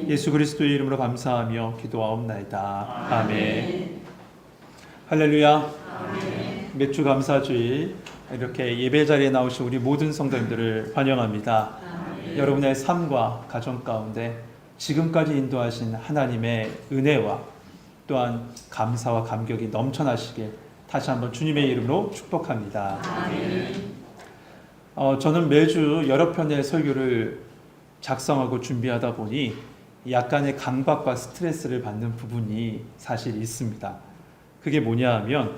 예수 그리스도의 이름으로 감사하며 기도하옵나이다. 아멘. 할렐루야. 맥주 감사주일 이렇게 예배 자리에 나오신 우리 모든 성도님들을 환영합니다. 여러분의 삶과 가정 가운데 지금까지 인도하신 하나님의 은혜와 또한 감사와 감격이 넘쳐나시길 다시 한번 주님의 이름으로 축복합니다. 저는 매주 여러 편의 설교를 작성하고 준비하다 보니 약간의 강박과 스트레스를 받는 부분이 사실 있습니다. 그게 뭐냐 하면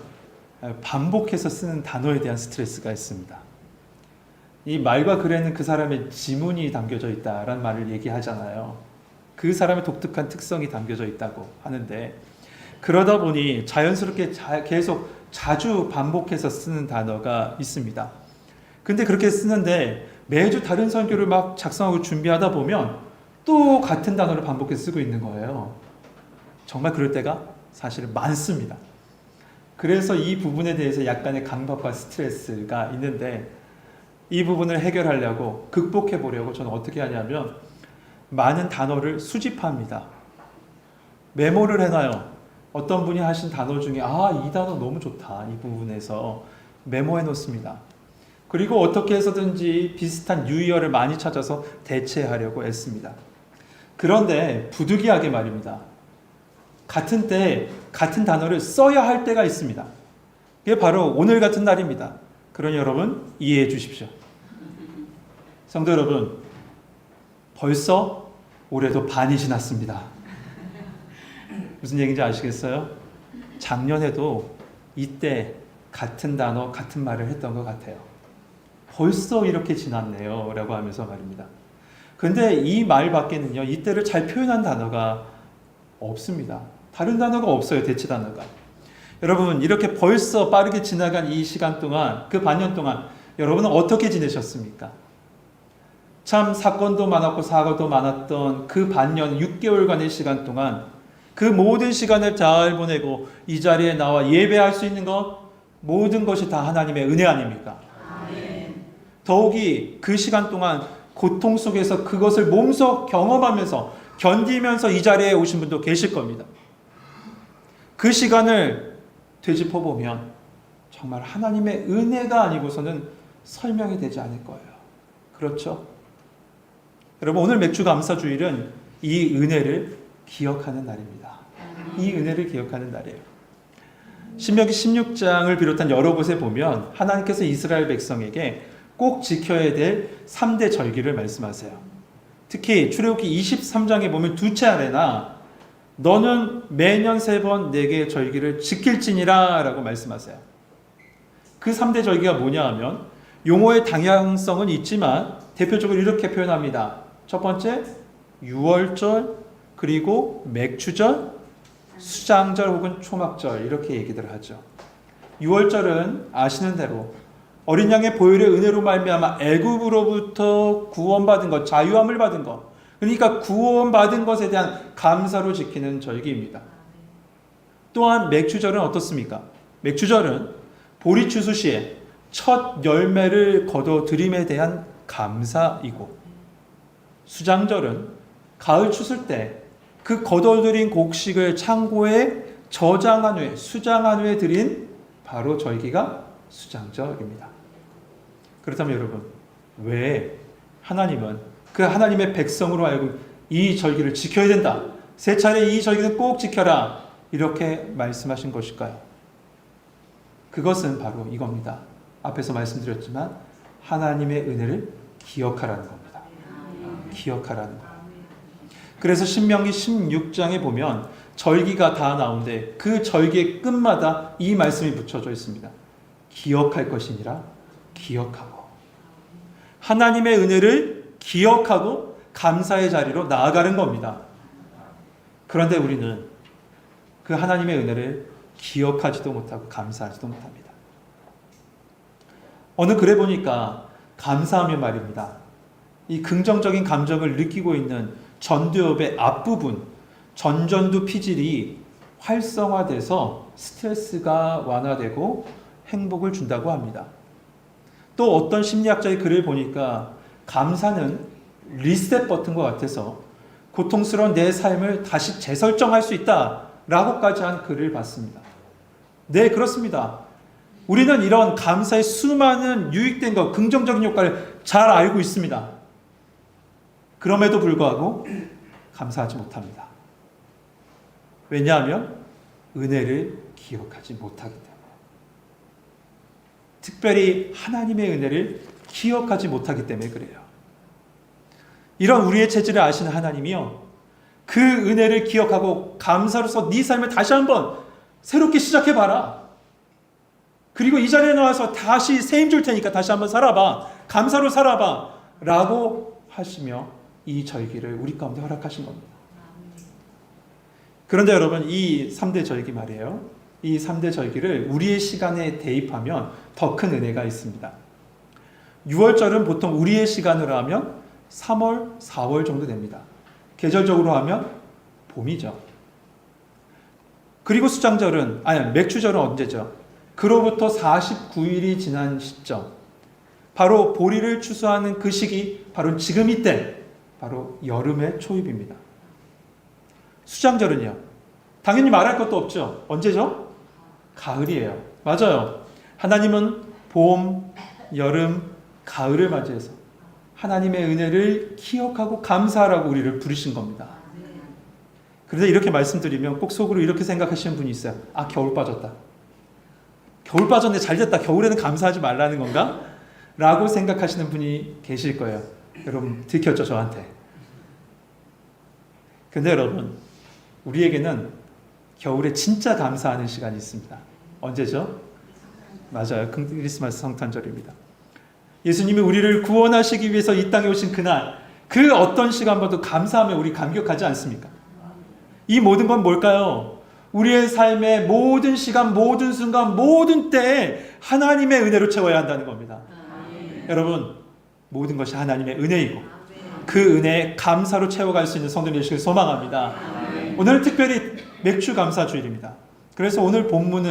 반복해서 쓰는 단어에 대한 스트레스가 있습니다. 이 말과 글에는 그 사람의 지문이 담겨져 있다라는 말을 얘기하잖아요. 그 사람의 독특한 특성이 담겨져 있다고 하는데, 그러다 보니 자연스럽게 계속 자주 반복해서 쓰는 단어가 있습니다. 근데 그렇게 쓰는데 매주 다른 설교를 막 작성하고 준비하다 보면 또 같은 단어를 반복해서 쓰고 있는 거예요. 정말 그럴 때가 사실은 많습니다. 그래서 이 부분에 대해서 약간의 강박과 스트레스가 있는데, 이 부분을 해결하려고 극복해 보려고 저는 어떻게 하냐면 많은 단어를 수집합니다. 메모를 해놔요. 어떤 분이 하신 단어 중에 이 단어 너무 좋다, 이 부분에서 메모해 놓습니다. 그리고 어떻게 해서든지 비슷한 유의어를 많이 찾아서 대체하려고 애씁니다. 그런데 부득이하게 말입니다, 같은 때 같은 단어를 써야 할 때가 있습니다. 그게 바로 오늘 같은 날입니다. 그러니 여러분 이해해 주십시오. 성도 여러분, 벌써 올해도 반이 지났습니다. 무슨 얘기인지 아시겠어요? 작년에도 이때 같은 단어 같은 말을 했던 것 같아요. 벌써 이렇게 지났네요 라고 하면서 말입니다. 근데 이 말 밖에는요, 이때를 잘 표현한 단어가 없습니다. 다른 단어가 없어요. 대체 단어가. 여러분, 이렇게 벌써 빠르게 지나간 이 시간 동안, 그 반년 동안 여러분은 어떻게 지내셨습니까? 참 사건도 많았고 사고도 많았던 그 반년 6개월간의 시간 동안 그 모든 시간을 잘 보내고 이 자리에 나와 예배할 수 있는 것, 모든 것이 다 하나님의 은혜 아닙니까? 더욱이 그 시간 동안 고통 속에서 그것을 몸소 경험하면서 견디면서 이 자리에 오신 분도 계실 겁니다. 그 시간을 되짚어 보면 정말 하나님의 은혜가 아니고서는 설명이 되지 않을 거예요. 그렇죠? 여러분, 오늘 맥주 감사주일은 이 은혜를 기억하는 날입니다. 이 은혜를 기억하는 날이에요. 신명기 16장을 비롯한 여러 곳에 보면 하나님께서 이스라엘 백성에게 꼭 지켜야 될 3대 절기를 말씀하세요. 특히 출애굽기 23장에 보면 두 차례나 너는 매년 3번 내게 절기를 지킬지니라 라고 말씀하세요. 그 3대 절기가 뭐냐 하면 용어의 다양성은 있지만 대표적으로 이렇게 표현합니다. 첫 번째, 유월절, 그리고 맥주절, 수장절 혹은 초막절, 이렇게 얘기들 하죠. 유월절은 아시는 대로 어린 양의 보혈의 은혜로 말미암아 애굽으로부터 구원받은 것, 자유함을 받은 것, 그러니까 구원받은 것에 대한 감사로 지키는 절기입니다. 또한 맥주절은 어떻습니까? 맥주절은 보리 추수 시에 첫 열매를 거둬들임에 대한 감사이고, 수장절은 가을 추술 때 그 거둬들인 곡식을 창고에 저장한 후에, 수장한 후에 드린 바로 절기가 수장절입니다. 그렇다면 여러분, 왜 하나님은 그 하나님의 백성으로 하여금 이 절기를 지켜야 된다, 세 차례 이 절기는 꼭 지켜라, 이렇게 말씀하신 것일까요? 그것은 바로 이겁니다. 앞에서 말씀드렸지만 하나님의 은혜를 기억하라는 겁니다. 기억하라는 거예요. 그래서 신명기 16장에 보면 절기가 다 나오는데 그 절기의 끝마다 이 말씀이 붙여져 있습니다. 기억할 것이니라 기억하고. 하나님의 은혜를 기억하고 감사의 자리로 나아가는 겁니다. 그런데 우리는 그 하나님의 은혜를 기억하지도 못하고 감사하지도 못합니다. 어느 글에 보니까 감사하며 말입니다, 이 긍정적인 감정을 느끼고 있는 전두엽의 앞부분, 전전두 피질이 활성화돼서 스트레스가 완화되고 행복을 준다고 합니다. 또 어떤 심리학자의 글을 보니까 감사는 리셋 버튼과 같아서 고통스러운 내 삶을 다시 재설정할 수 있다라고까지 한 글을 봤습니다. 네, 그렇습니다. 우리는 이런 감사의 수많은 유익된 것, 긍정적인 효과를 잘 알고 있습니다. 그럼에도 불구하고 감사하지 못합니다. 왜냐하면 은혜를 기억하지 못하기 때문에. 특별히 하나님의 은혜를 기억하지 못하기 때문에 그래요. 이런 우리의 체질을 아시는 하나님이요, 그 은혜를 기억하고 감사로서 네 삶을 다시 한번 새롭게 시작해봐라. 그리고 이 자리에 나와서 다시 새 힘 줄 테니까 다시 한번 살아봐. 감사로 살아봐. 라고 하시며 이 절기를 우리 가운데 허락하신 겁니다. 그런데 여러분, 이 3대 절기 말이에요. 이 3대 절기를 우리의 시간에 대입하면 더 큰 은혜가 있습니다. 6월절은 보통 우리의 시간으로 하면 3월, 4월 정도 됩니다. 계절적으로 하면 봄이죠. 그리고 수장절은, 맥주절은 언제죠? 그로부터 49일이 지난 시점, 바로 보리를 추수하는 그 시기, 바로 지금 이때, 바로 여름의 초입입니다. 수장절은요, 당연히 말할 것도 없죠. 언제죠? 가을이에요. 맞아요. 하나님은 봄, 여름, 가을을 맞이해서 하나님의 은혜를 기억하고 감사하라고 우리를 부르신 겁니다. 그런데 이렇게 말씀드리면 꼭 속으로 이렇게 생각하시는 분이 있어요. 아, 겨울 빠졌다. 겨울 빠졌네, 잘됐다. 겨울에는 감사하지 말라는 건가? 라고 생각하시는 분이 계실 거예요. 여러분, 들켰죠, 저한테. 근데 여러분, 우리에게는 겨울에 진짜 감사하는 시간이 있습니다. 언제죠? 맞아요. 크리스마스 성탄절입니다. 예수님이 우리를 구원하시기 위해서 이 땅에 오신 그날, 그 어떤 시간보다도 감사하며 우리 감격하지 않습니까? 이 모든 건 뭘까요? 우리의 삶의 모든 시간, 모든 순간, 모든 때에 하나님의 은혜로 채워야 한다는 겁니다. 여러분, 모든 것이 하나님의 은혜이고 그 은혜에 감사로 채워갈 수 있는 성도님 되시길 소망합니다. 오늘은 특별히 맥주 감사 주일입니다. 그래서 오늘 본문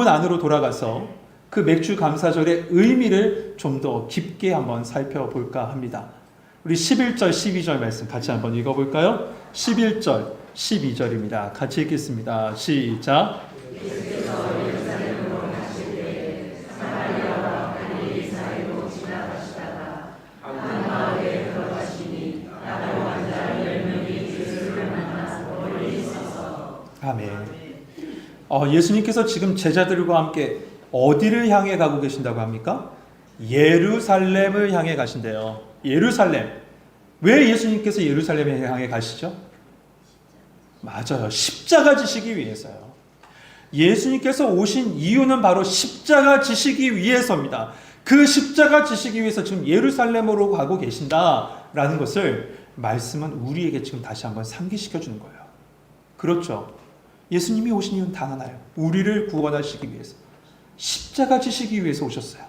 안으로 돌아가서 그 맥주 감사절의 의미를 좀 더 깊게 한번 살펴볼까 합니다. 우리 11절, 12절 말씀 같이 한번 읽어볼까요? 11절, 12절입니다. 같이 읽겠습니다. 시작. 아멘. 예수님께서 지금 제자들과 함께 어디를 향해 가고 계신다고 합니까? 예루살렘을 향해 가신대요. 예루살렘. 왜 예수님께서 예루살렘을 향해 가시죠? 맞아요. 십자가 지시기 위해서요. 예수님께서 오신 이유는 바로 십자가 지시기 위해서입니다. 그 십자가 지시기 위해서 지금 예루살렘으로 가고 계신다라는 것을 말씀은 우리에게 지금 다시 한번 상기시켜 주는 거예요. 그렇죠. 예수님이 오신 이유는 단 하나예요. 우리를 구원하시기 위해서. 십자가 지시기 위해서 오셨어요.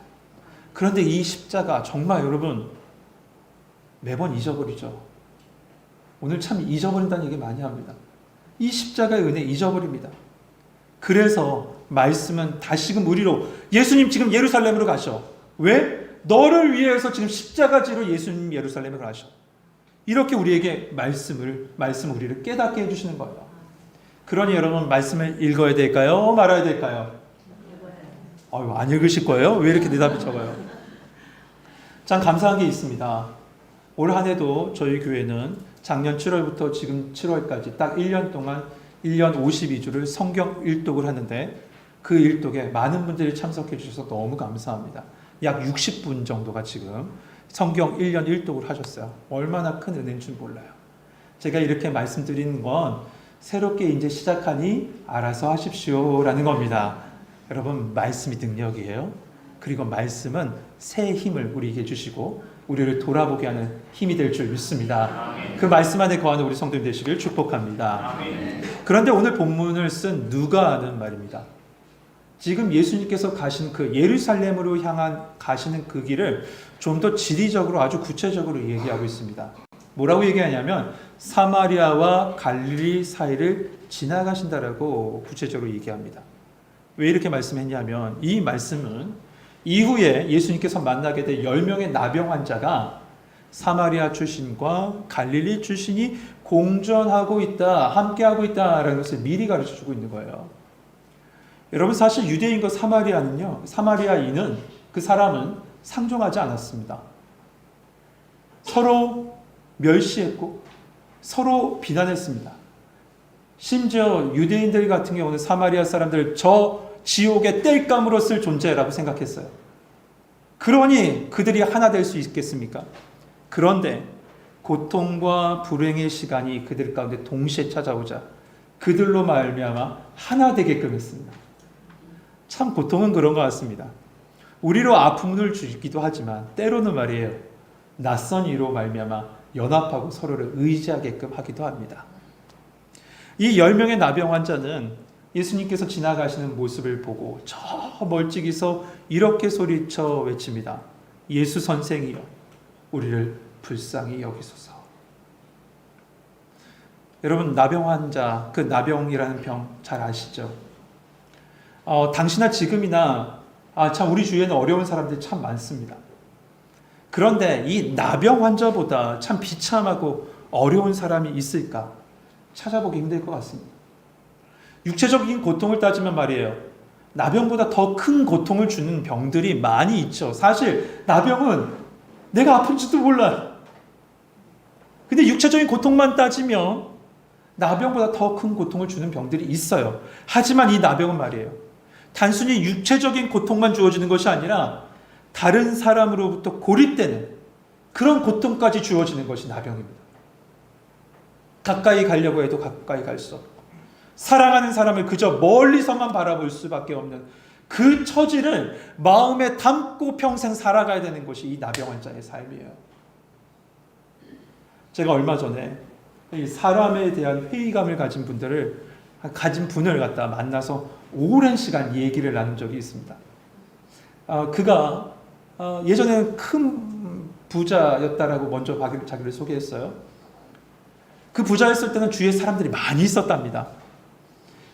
그런데 이 십자가 정말 여러분 매번 잊어버리죠. 오늘 참 잊어버린다는 얘기 많이 합니다. 이 십자가의 은혜 잊어버립니다. 그래서 말씀은 다시금 우리로 예수님 지금 예루살렘으로 가셔. 왜? 너를 위해서 지금 십자가지로 예수님 예루살렘으로 가셔. 이렇게 우리에게 말씀을 우리를 깨닫게 해주시는 거예요. 그러니 여러분 말씀을 읽어야 될까요? 말아야 될까요? 안 읽으실 거예요? 왜 이렇게 대답이 적어요? 참 감사한 게 있습니다. 올 한 해도 저희 교회는 작년 7월부터 지금 7월까지 딱 1년 동안 1년 52주를 성경 일독을 하는데 그 일독에 많은 분들이 참석해 주셔서 너무 감사합니다. 약 60분 정도가 지금 성경 1년 일독을 하셨어요. 얼마나 큰 은혜인 줄 몰라요. 제가 이렇게 말씀드리는 건 새롭게 이제 시작하니 알아서 하십시오라는 겁니다. 여러분, 말씀이 능력이에요. 그리고 말씀은 새 힘을 우리에게 주시고 우리를 돌아보게 하는 힘이 될 줄 믿습니다. 그 말씀 안에 거하는 우리 성도님 되시길 축복합니다. 그런데 오늘 본문을 쓴 누가는 말입니다. 지금 예수님께서 가신 그 예루살렘으로 향한 가시는 그 길을 좀 더 지리적으로 아주 구체적으로 얘기하고 있습니다. 뭐라고 얘기하냐면 사마리아와 갈릴리 사이를 지나가신다라고 구체적으로 얘기합니다. 왜 이렇게 말씀했냐면 이 말씀은 이후에 예수님께서 만나게 될 10명의 나병 환자가 사마리아 출신과 갈릴리 출신이 공존하고 있다, 함께하고 있다라는 것을 미리 가르쳐주고 있는 거예요. 여러분, 사실 유대인과 사마리아인은 그 사람은 상종하지 않았습니다. 서로 멸시했고 서로 비난했습니다. 심지어 유대인들 같은 경우는 사마리아 사람들을 저 지옥의 땔감으로 쓸 존재라고 생각했어요. 그러니 그들이 하나 될 수 있겠습니까? 그런데 고통과 불행의 시간이 그들 가운데 동시에 찾아오자 그들로 말미암아 하나 되게끔 했습니다. 참 고통은 그런 것 같습니다. 우리로 아픔을 주기도 하지만 때로는 말이에요, 낯선 이로 말미암아 연합하고 서로를 의지하게끔 하기도 합니다. 이 10명의 나병 환자는 예수님께서 지나가시는 모습을 보고 저 멀찍이서 이렇게 소리쳐 외칩니다. 예수 선생이여, 우리를 불쌍히 여기소서. 여러분, 나병 환자, 그 나병이라는 병 잘 아시죠? 당시나 지금이나 참 우리 주위에는 어려운 사람들이 참 많습니다. 그런데 이 나병 환자보다 참 비참하고 어려운 사람이 있을까? 찾아보기 힘들 것 같습니다. 육체적인 고통을 따지면 말이에요, 나병보다 더 큰 고통을 주는 병들이 많이 있죠. 사실 나병은 내가 아픈지도 몰라. 근데 육체적인 고통만 따지면 나병보다 더 큰 고통을 주는 병들이 있어요. 하지만 이 나병은 말이에요, 단순히 육체적인 고통만 주어지는 것이 아니라 다른 사람으로부터 고립되는 그런 고통까지 주어지는 것이 나병입니다. 가까이 가려고 해도 가까이 갈 수 없고, 사랑하는 사람을 그저 멀리서만 바라볼 수밖에 없는 그 처지를 마음에 담고 평생 살아가야 되는 것이 이 나병 환자의 삶이에요. 제가 얼마 전에 이 사람에 대한 회의감을 가진 분을 갖다 만나서 오랜 시간 얘기를 나눈 적이 있습니다. 그가 예전에는 큰 부자였다라고 먼저 자기를 소개했어요. 그 부자였을 때는 주위에 사람들이 많이 있었답니다.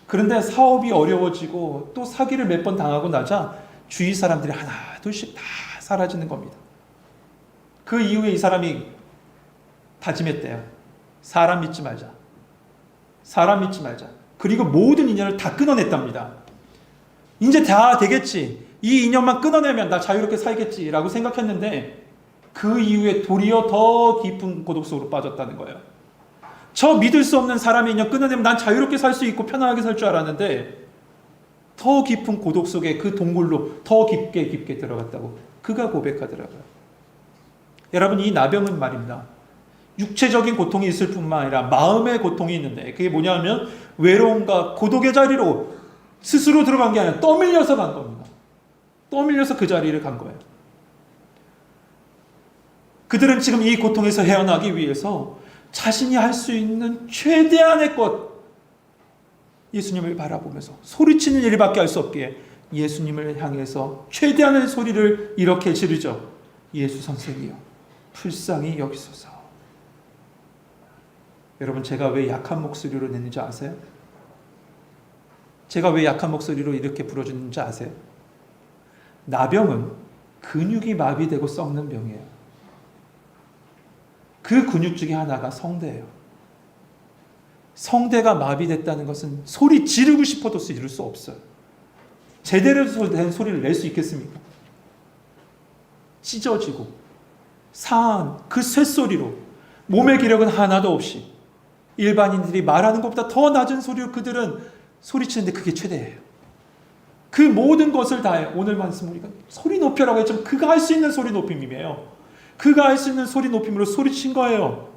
그런데 사업이 어려워지고 또 사기를 몇 번 당하고 나자 주위 사람들이 하나 둘씩 다 사라지는 겁니다. 그 이후에 이 사람이 다짐했대요. 사람 믿지 말자. 사람 믿지 말자. 그리고 모든 인연을 다 끊어냈답니다. 이제 다 되겠지. 이 인연만 끊어내면 나 자유롭게 살겠지라고 생각했는데 그 이후에 도리어 더 깊은 고독 속으로 빠졌다는 거예요. 저 믿을 수 없는 사람의 인연 끊어내면 난 자유롭게 살 수 있고 편안하게 살 줄 알았는데 더 깊은 고독 속에 그 동굴로 더 깊게 들어갔다고 그가 고백하더라고요. 여러분, 이 나병은 말입니다, 육체적인 고통이 있을 뿐만 아니라 마음의 고통이 있는데 그게 뭐냐면 외로움과 고독의 자리로 스스로 들어간 게 아니라 떠밀려서 간 겁니다. 떠밀려서 그 자리를 간 거예요. 그들은 지금 이 고통에서 헤어나기 위해서 자신이 할 수 있는 최대한의 것, 예수님을 바라보면서 소리치는 일밖에 할 수 없기에 예수님을 향해서 최대한의 소리를 이렇게 지르죠. 예수 선생이여, 불쌍히 여기소서. 여러분, 제가 왜 약한 목소리로 내는지 아세요? 제가 왜 약한 목소리로 이렇게 부르짖는지 아세요? 나병은 근육이 마비되고 썩는 병이에요. 그 근육 중에 하나가 성대예요. 성대가 마비됐다는 것은 소리 지르고 싶어도 지를 수 없어요. 제대로 된 소리를 낼 수 있겠습니까? 찢어지고 상한 그 쇳소리로 몸의 기력은 하나도 없이 일반인들이 말하는 것보다 더 낮은 소리로 그들은 소리치는데 그게 최대예요. 그 모든 것을 다해 오늘 말씀 우리가 소리 높여라고 했지만 그가 할 수 있는 소리 높임이에요. 그가 할 수 있는 소리 높임으로 소리친 거예요.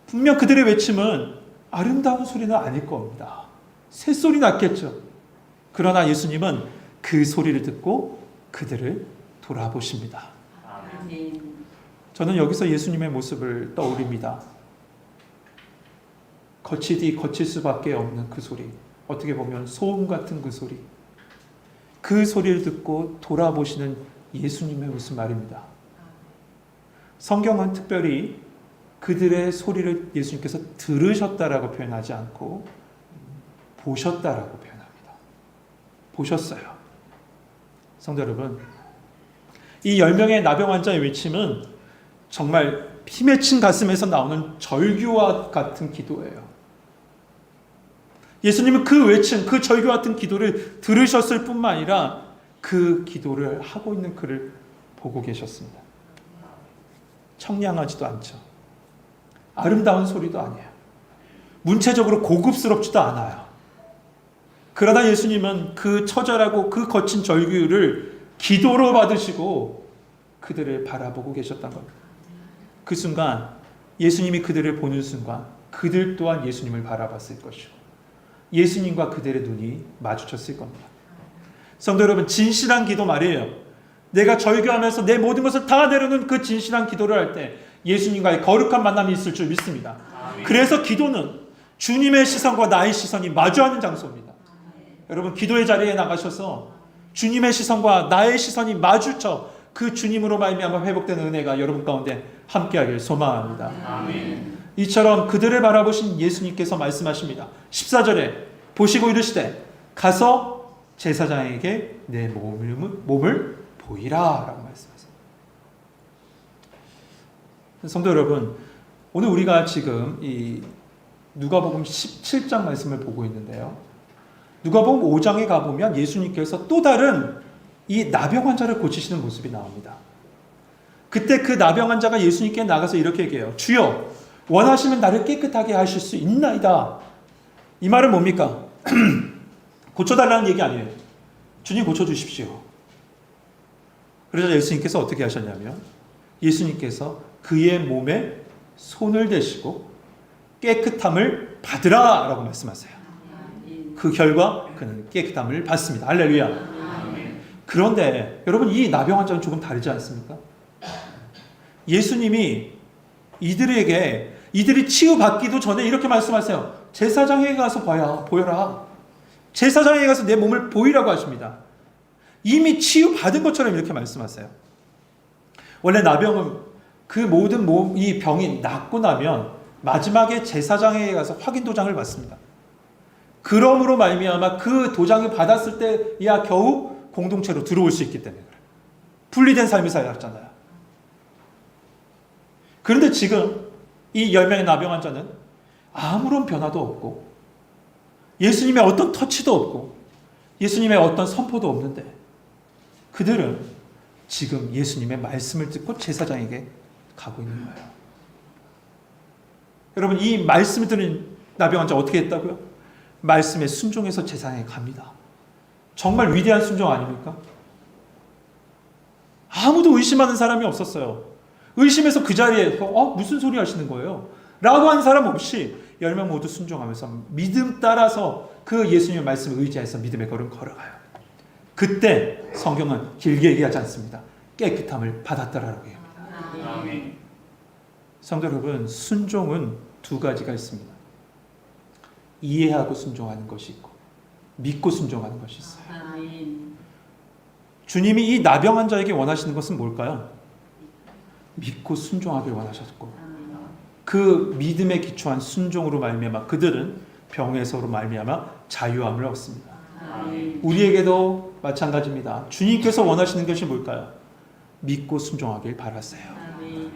분명 그들의 외침은 아름다운 소리는 아닐 겁니다. 새소리 났겠죠. 그러나 예수님은 그 소리를 듣고 그들을 돌아보십니다. 아멘. 저는 여기서 예수님의 모습을 떠올립니다. 거칠 수밖에 없는 그 소리, 어떻게 보면 소음 같은 그 소리, 그 소리를 듣고 돌아보시는 예수님의 모습 말입니다. 성경은 특별히 그들의 소리를 예수님께서 들으셨다라고 표현하지 않고 보셨다라고 표현합니다. 보셨어요. 성도 여러분, 이 10명의 나병 환자의 외침은 정말 피 맺힌 가슴에서 나오는 절규와 같은 기도예요. 예수님은 그 외침, 그 절규 같은 기도를 들으셨을 뿐만 아니라 그 기도를 하고 있는 그를 보고 계셨습니다. 청량하지도 않죠. 아름다운 소리도 아니에요. 문체적으로 고급스럽지도 않아요. 그러나 예수님은 그 처절하고 그 거친 절규를 기도로 받으시고 그들을 바라보고 계셨던 겁니다. 그 순간 예수님이 그들을 보는 순간 그들 또한 예수님을 바라봤을 것이고 예수님과 그들의 눈이 마주쳤을 겁니다. 성도 여러분, 진실한 기도 말이에요. 내가 절규하면서 내 모든 것을 다 내려놓은 그 진실한 기도를 할 때 예수님과의 거룩한 만남이 있을 줄 믿습니다. 그래서 기도는 주님의 시선과 나의 시선이 마주하는 장소입니다. 여러분, 기도의 자리에 나가셔서 주님의 시선과 나의 시선이 마주쳐 그 주님으로 말미암아 회복되는 은혜가 여러분 가운데 함께하길 소망합니다. 아멘. 이처럼 그들을 바라보신 예수님께서 말씀하십니다. 14절에 보시고 이르시되 가서 제사장에게 내 몸을 보이라 라고 말씀하세요. 성도 여러분, 오늘 우리가 지금 이 누가복음 17장 말씀을 보고 있는데요. 누가복음 5장에 가보면 예수님께서 또 다른 이 나병 환자를 고치시는 모습이 나옵니다. 그때 그 나병 환자가 예수님께 나가서 이렇게 얘기해요. 주여, 원하시면 나를 깨끗하게 하실 수 있나이다. 이 말은 뭡니까? 고쳐달라는 얘기 아니에요. 주님 고쳐주십시오. 그래서 예수님께서 어떻게 하셨냐면 예수님께서 그의 몸에 손을 대시고 깨끗함을 받으라 라고 말씀하세요. 그 결과 그는 깨끗함을 받습니다. 할렐루야. 그런데 여러분, 이 나병 환자는 조금 다르지 않습니까? 예수님이 이들이 치유받기도 전에 이렇게 말씀하세요. 제사장에게 가서 보여라. 제사장에게 가서 내 몸을 보이라고 하십니다. 이미 치유받은 것처럼 이렇게 말씀하세요. 원래 나병은 그 모든 이 병이 낫고 나면 마지막에 제사장에게 가서 확인 도장을 받습니다. 그러므로 말미암아 그 도장을 받았을 때야 겨우 공동체로 들어올 수 있기 때문에 그래요. 분리된 삶을 살았잖아요. 그런데 지금 이 10명의 나병 환자는 아무런 변화도 없고 예수님의 어떤 터치도 없고 예수님의 어떤 선포도 없는데 그들은 지금 예수님의 말씀을 듣고 제사장에게 가고 있는 거예요. 여러분, 이 말씀을 들은 나병 환자 어떻게 했다고요? 말씀에 순종해서 제사장에 갑니다. 정말 위대한 순종 아닙니까? 아무도 의심하는 사람이 없었어요. 의심해서 그 자리에 무슨 소리 하시는 거예요? 라고 하는 사람 없이 10명 모두 순종하면서 믿음 따라서 그 예수님의 말씀을 의지해서 믿음의 걸음 걸어가요. 그때 성경은 길게 얘기하지 않습니다. 깨끗함을 받았더라라고 얘기합니다. 아멘. 성도 여러분, 순종은 두 가지가 있습니다. 이해하고 순종하는 것이 있고 믿고 순종하는 것이 있어요. 아멘. 주님이 이 나병 환자에게 원하시는 것은 뭘까요? 믿고 순종하길 원하셨고 그 믿음에 기초한 순종으로 말미암아 그들은 병에서로 말미암아 자유함을 얻습니다. 아멘. 우리에게도 마찬가지입니다. 주님께서 원하시는 것이 뭘까요? 믿고 순종하길 바라세요. 아멘.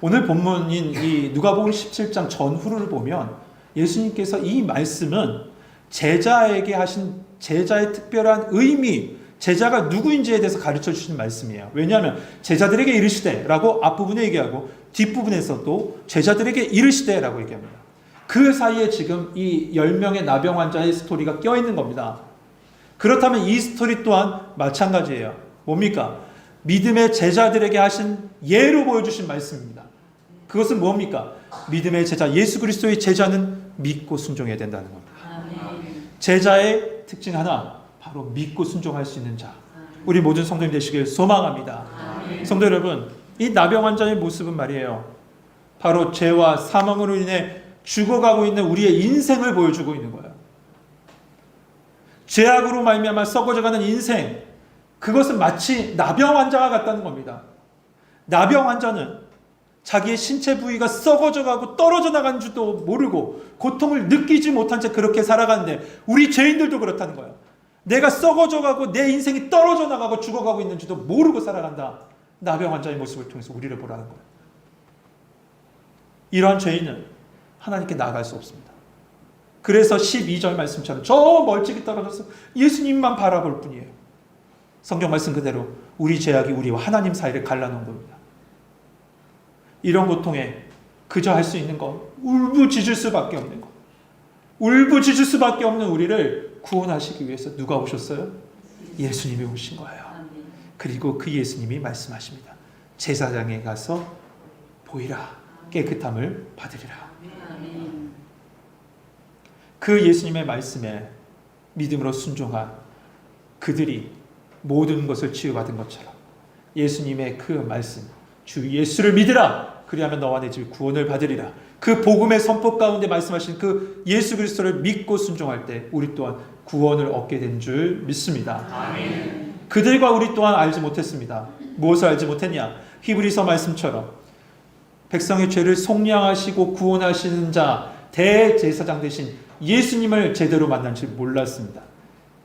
오늘 본문인 이 누가복음 17장 전후를 보면 예수님께서 이 말씀은 제자에게 하신 제자의 특별한 의미, 제자가 누구인지에 대해서 가르쳐 주시는 말씀이에요. 왜냐하면 제자들에게 이르시되 라고 앞부분에 얘기하고 뒷부분에서도 제자들에게 이르시되 라고 얘기합니다. 그 사이에 지금 이 10명의 나병 환자의 스토리가 껴있는 겁니다. 그렇다면 이 스토리 또한 마찬가지예요. 뭡니까? 믿음의 제자들에게 하신 예로 보여주신 말씀입니다. 그것은 뭡니까? 믿음의 제자, 예수 그리스도의 제자는 믿고 순종해야 된다는 겁니다. 제자의 특징 하나, 바로 믿고 순종할 수 있는 자. 우리 모든 성도님 되시길 소망합니다. 성도 여러분, 이 나병 환자의 모습은 말이에요, 바로 죄와 사망으로 인해 죽어가고 있는 우리의 인생을 보여주고 있는 거예요. 죄악으로 말미암아 썩어져가는 인생, 그것은 마치 나병 환자가 같다는 겁니다. 나병 환자는 자기의 신체 부위가 썩어져가고 떨어져 나가는 줄도 모르고 고통을 느끼지 못한 채 그렇게 살아가는데 우리 죄인들도 그렇다는 거예요. 내가 썩어져가고 내 인생이 떨어져 나가고 죽어가고 있는 줄도 모르고 살아간다. 나병 환자의 모습을 통해서 우리를 보라는 거예요. 이러한 죄인은 하나님께 나아갈 수 없습니다. 그래서 12절 말씀처럼 저 멀찍이 떨어져서 예수님만 바라볼 뿐이에요. 성경 말씀 그대로 우리 죄악이 우리와 하나님 사이를 갈라놓은 겁니다. 이런 고통에 그저 할 수 있는 건 울부짖을 수밖에 없는 것. 울부짖을 수밖에 없는 우리를 구원하시기 위해서 누가 오셨어요? 예수님이 오신 거예요. 아멘. 그리고 그 예수님이 말씀하십니다. 제사장에 가서 보이라. 깨끗함을 받으리라. 아멘. 그 예수님의 말씀에 믿음으로 순종한 그들이 모든 것을 치유받은 것처럼 예수님의 그 말씀, 주 예수를 믿으라. 그리하면 너와 내 집이 구원을 받으리라. 그 복음의 선포 가운데 말씀하신 그 예수 그리스도를 믿고 순종할 때 우리 또한 구원을 얻게 된 줄 믿습니다. 아멘. 그들과 우리 또한 알지 못했습니다. 무엇을 알지 못했냐? 히브리서 말씀처럼 백성의 죄를 속량하시고 구원하시는 자 대제사장 되신 예수님을 제대로 만난 줄 몰랐습니다.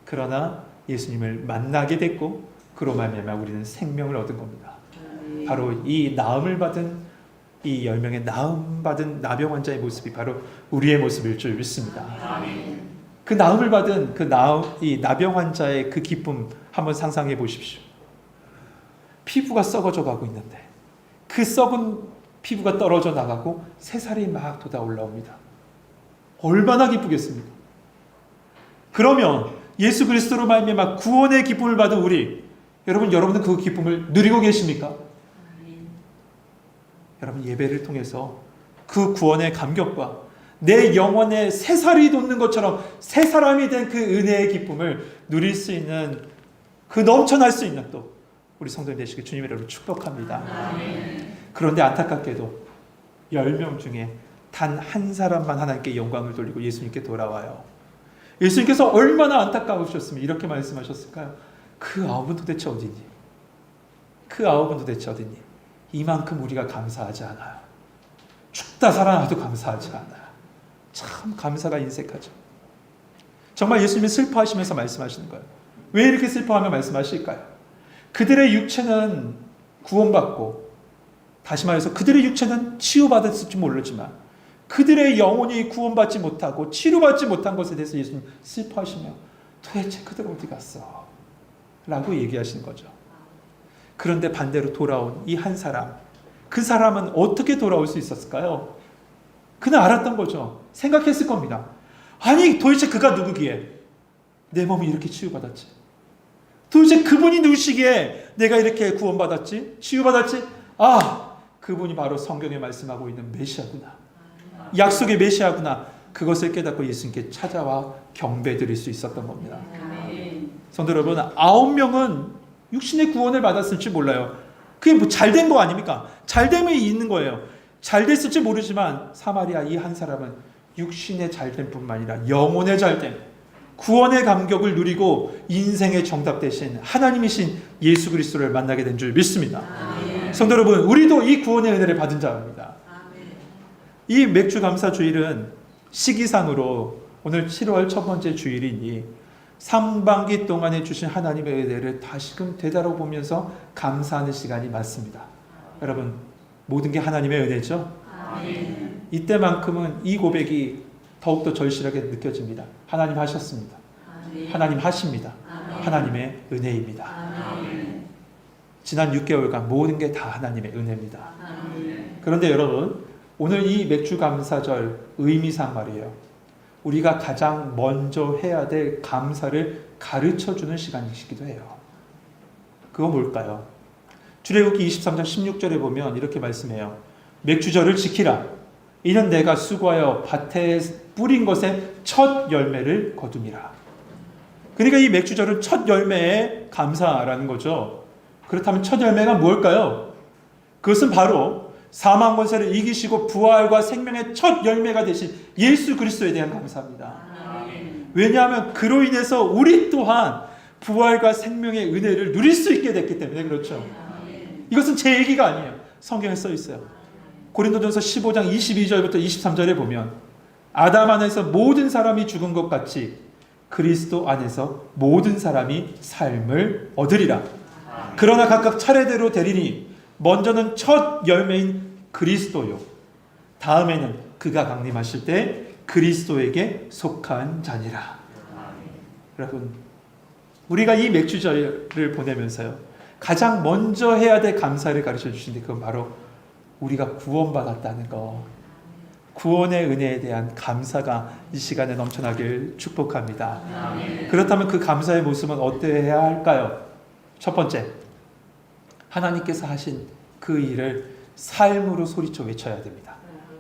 그러나 예수님을 만나게 됐고 그로 말미암아 우리는 생명을 얻은 겁니다. 아멘. 바로 이 나음을 받은 이 10명의 나음 받은 나병 환자의 모습이 바로 우리의 모습일 줄 믿습니다. 아멘. 그 나음을 받은 이 나병 환자의 그 기쁨 한번 상상해 보십시오. 피부가 썩어져 가고 있는데 그 썩은 피부가 떨어져 나가고 새살이 막 돋아 올라옵니다. 얼마나 기쁘겠습니까? 그러면 예수 그리스도로 말미암아 구원의 기쁨을 받은 우리, 여러분은 그 기쁨을 누리고 계십니까? 아멘. 여러분 예배를 통해서 그 구원의 감격과 내 영혼에 새살이 돋는 것처럼 새 사람이 된 그 은혜의 기쁨을 누릴 수 있는 그 넘쳐날 수 있는 또 우리 성도님 되시길 주님의 이름으로 축복합니다. 아멘. 그런데 안타깝게도 10명 중에 단 한 사람만 하나님께 영광을 돌리고 예수님께 돌아와요. 예수님께서 얼마나 안타까우셨으면 이렇게 말씀하셨을까요? 그 9은 도대체 어디니? 그 9은 도대체 어디니? 이만큼 우리가 감사하지 않아요. 죽다 살아나도 감사하지 않아요. 참 감사가 인색하죠. 정말 예수님이 슬퍼하시면서 말씀하시는 거예요. 왜 이렇게 슬퍼하며 말씀하실까요? 그들의 육체는 구원받고, 다시 말해서 그들의 육체는 치유받았을지 모르지만 그들의 영혼이 구원받지 못하고 치료받지 못한 것에 대해서 예수님 슬퍼하시며 도대체 그들 어디 갔어? 라고 얘기하시는 거죠. 그런데 반대로 돌아온 이 한 사람, 그 사람은 어떻게 돌아올 수 있었을까요? 그는 알았던 거죠. 생각했을 겁니다. 아니 도대체 그가 누구기에 내 몸이 이렇게 치유받았지? 도대체 그분이 누구시기에 내가 이렇게 구원받았지? 치유받았지? 아, 그분이 바로 성경에 말씀하고 있는 메시아구나. 약속의 메시아구나. 그것을 깨닫고 예수님께 찾아와 경배드릴 수 있었던 겁니다. 아멘. 성도 여러분, 9명은 육신의 구원을 받았을지 몰라요. 그게 뭐 잘된 거 아닙니까? 잘됨이 있는 거예요. 잘 됐을지 모르지만 사마리아 이 한 사람은 육신의 잘됨 뿐만 아니라 영혼의 잘됨, 구원의 감격을 누리고 인생의 정답 되신 하나님이신 예수 그리스도를 만나게 된 줄 믿습니다. 아멘. 성도 여러분, 우리도 이 구원의 은혜를 받은 자입니다. 아멘. 이 맥주 감사 주일은 시기상으로 오늘 7월 첫 번째 주일이니 상반기 동안에 주신 하나님의 은혜를 다시금 되돌아보면서 감사하는 시간이 맞습니다. 여러분, 모든 게 하나님의 은혜죠? 아멘. 이때만큼은 이 고백이 더욱더 절실하게 느껴집니다. 하나님 하셨습니다. 아멘. 하나님 하십니다. 아멘. 하나님의 은혜입니다. 아멘. 지난 6개월간 모든 게 다 하나님의 은혜입니다. 아멘. 그런데 여러분, 오늘 이 맥주 감사절 의미상 말이에요. 우리가 가장 먼저 해야 될 감사를 가르쳐주는 시간이기도 해요. 그거 뭘까요? 출애굽기 23장 16절에 보면 이렇게 말씀해요. 맥주절을 지키라. 이는 내가 수고하여 밭에 뿌린 것에 첫 열매를 거둠이라. 그러니까 이 맥주절은 첫 열매에 감사라는 거죠. 그렇다면 첫 열매가 무엇일까요? 그것은 바로 사망 권세를 이기시고 부활과 생명의 첫 열매가 되신 예수 그리스도에 대한 감사입니다. 아멘. 왜냐하면 그로 인해서 우리 또한 부활과 생명의 은혜를 누릴 수 있게 됐기 때문에 그렇죠. 아멘. 이것은 제 얘기가 아니에요. 성경에 써 있어요. 고린도전서 15장 22절부터 23절에 보면 아담 안에서 모든 사람이 죽은 것 같이 그리스도 안에서 모든 사람이 삶을 얻으리라. 그러나 각각 차례대로 되리니 먼저는 첫 열매인 그리스도요. 다음에는 그가 강림하실 때 그리스도에게 속한 자니라. 여러분, 우리가 이 맥주절을 보내면서요, 가장 먼저 해야 될 감사를 가르쳐 주신데 그건 바로 우리가 구원받았다는 거, 구원의 은혜에 대한 감사가 이 시간에 넘쳐나길 축복합니다. 그렇다면 그 감사의 모습은 어때야 할까요? 첫 번째, 하나님께서 하신 그 일을 삶으로 소리쳐 외쳐야 됩니다.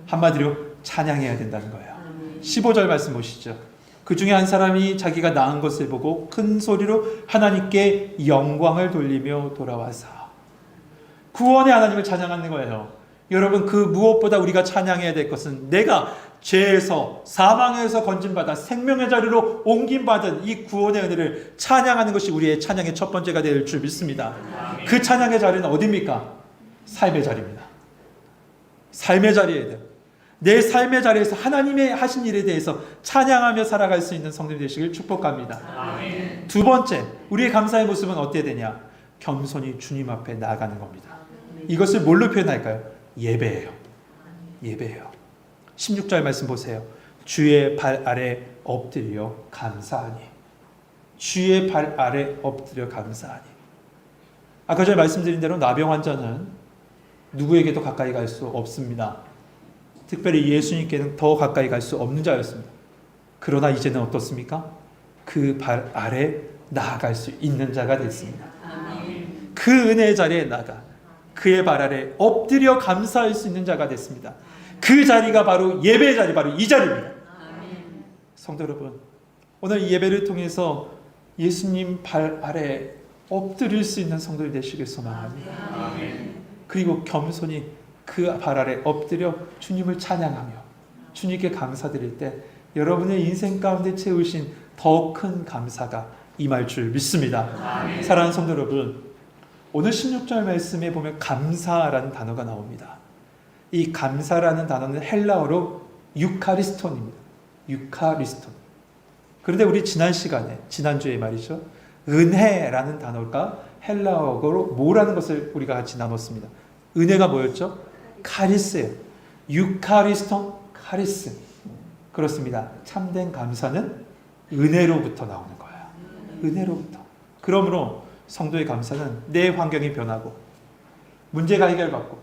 한마디로 찬양해야 된다는 거예요. 15절 말씀 보시죠. 그 중에 한 사람이 자기가 낳은 것을 보고 큰 소리로 하나님께 영광을 돌리며 돌아와서, 구원의 하나님을 찬양하는 거예요. 여러분, 그 무엇보다 우리가 찬양해야 될 것은 내가 죄에서, 사망에서 건진받아 생명의 자리로 옮김받은 이 구원의 은혜를 찬양하는 것이 우리의 찬양의 첫 번째가 될 줄 믿습니다. 그 찬양의 자리는 어디입니까? 삶의 자리입니다. 삶의 자리에 대해, 내 삶의 자리에서 하나님의 하신 일에 대해서 찬양하며 살아갈 수 있는 성도님 되시길 축복합니다. 아멘. 두 번째, 우리의 감사의 모습은 어때야 되냐? 겸손히 주님 앞에 나아가는 겁니다. 이것을 뭘로 표현할까요? 예배예요. 예배예요. 16절 말씀 보세요. 주의 발 아래 엎드려 감사하니. 주의 발 아래 엎드려 감사하니. 아까 전에 말씀드린 대로 나병 환자는 누구에게도 가까이 갈 수 없습니다. 특별히 예수님께는 더 가까이 갈 수 없는 자였습니다. 그러나 이제는 어떻습니까? 그 발 아래 나아갈 수 있는 자가 됐습니다. 아멘. 그 은혜의 자리에 나가 그의 발 아래 엎드려 감사할 수 있는 자가 됐습니다. 그 자리가 바로 예배의 자리, 바로 이 자리입니다. 아멘. 성도 여러분, 오늘 이 예배를 통해서 예수님 발 아래 엎드릴 수 있는 성도들 되시길 소망합니다. 아멘. 그리고 겸손히 그 발 아래 엎드려 주님을 찬양하며 주님께 감사드릴 때 여러분의 인생 가운데 채우신 더 큰 감사가 임할 줄 믿습니다. 아멘. 사랑하는 성도 여러분, 오늘 16절 말씀에 보면 감사라는 단어가 나옵니다. 이 감사라는 단어는 헬라어로 유카리스톤입니다. 유카리스톤. 그런데 우리 지난주에 말이죠, 은혜라는 단어가 헬라어로 뭐라는 것을 우리가 같이 나눴습니다. 은혜가 뭐였죠? 카리스예요. 유카리스톤, 카리스. 그렇습니다. 참된 감사는 은혜로부터 나오는 거예요. 은혜로부터. 그러므로 성도의 감사는 내 환경이 변하고 문제가 해결받고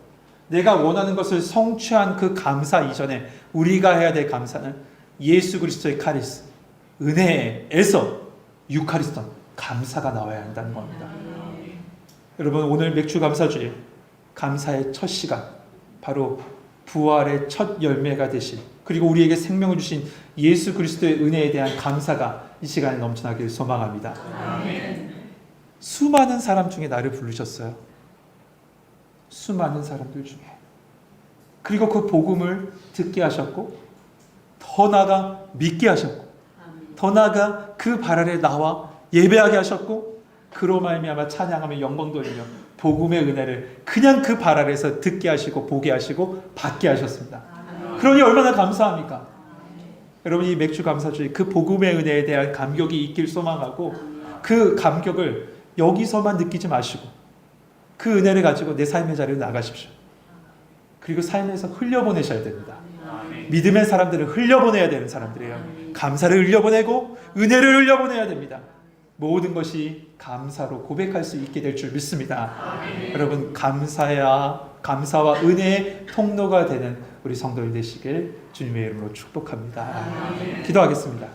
내가 원하는 것을 성취한 그 감사 이전에 우리가 해야 될 감사는 예수 그리스도의 카리스, 은혜에서 유카리스톤, 감사가 나와야 한다는 겁니다. 여러분, 오늘 맥주 감사주일, 감사의 첫 시간, 바로 부활의 첫 열매가 되신, 그리고 우리에게 생명을 주신 예수 그리스도의 은혜에 대한 감사가 이 시간에 넘쳐나길 소망합니다. 아멘. 수많은 사람 중에 나를 부르셨어요. 수많은 사람들 중에. 그리고 그 복음을 듣게 하셨고, 더 나아가 믿게 하셨고, 더 나아가 그 발 아래 나와 예배하게 하셨고, 그로 말미암아 찬양하며 영광 돌리며 복음의 은혜를 그냥 그 발 아래에서 듣게 하시고 보게 하시고 받게 하셨습니다. 그러니 얼마나 감사합니까? 여러분, 이 맥주 감사주의, 그 복음의 은혜에 대한 감격이 있길 소망하고, 그 감격을 여기서만 느끼지 마시고 그 은혜를 가지고 내 삶의 자리로 나가십시오. 그리고 삶에서 흘려보내셔야 됩니다. 믿음의 사람들은 흘려보내야 되는 사람들이에요. 감사를 흘려보내고 은혜를 흘려보내야 됩니다. 모든 것이 감사로 고백할 수 있게 될 줄 믿습니다. 여러분, 감사와 은혜의 통로가 되는 우리 성도들 되시길 주님의 이름으로 축복합니다. 기도하겠습니다.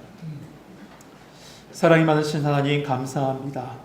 사랑이 많으신 하나님, 감사합니다.